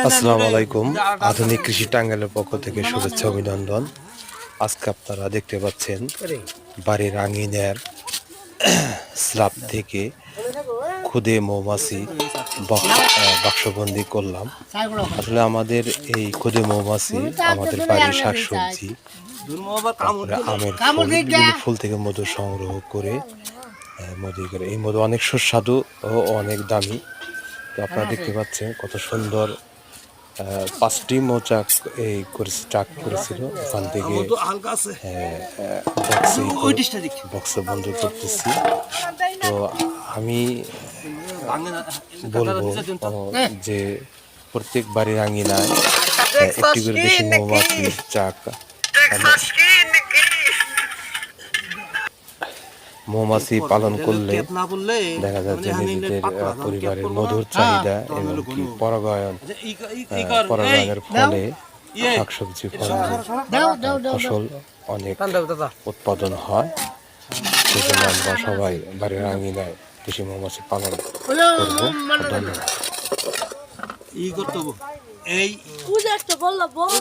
আসসালামু আলাইকুম। আধুনিক কৃষি টাঙ্গাইলের পক্ষ থেকে শুভেচ্ছা অভিনন্দন। আজকে আপনারা দেখতে পাচ্ছেন বাড়ির আঙিনার স্ল্যাব থেকে খুদে মৌমাছি বাক্সবন্দি করলাম। আসলে আমাদের এই খুদে মৌমাছি আমাদের বাড়ির শাকসবজি, তারপরে আমের ফুল, বিভিন্ন ফুল থেকে মধু সংগ্রহ করে এই মধু অনেক সুস্বাদু ও অনেক দামি। তো আপনারা দেখতে পাচ্ছেন কত সুন্দর 5টি মৌচাক এই চাক করেছিল। ওখান থেকে বক্সে বন্ধ করতেছি। তো আমি বলবো যে প্রত্যেক বাড়ির আঙিনায় একটি করে দেশি মৌমাছির চাক, মৌমাছি পালন করলে দেখা যায় যে নিজেদের পরিবারের মধুর চাহিদা এবং কি পরাগায়নের ফলে শাকসবজি ফসল অনেক উৎপাদন হয়। সেজন্য আমরা সবাই বাড়ির আঙিনায় দেশি মৌমাছি পালন করবো। ধন্যবাদ।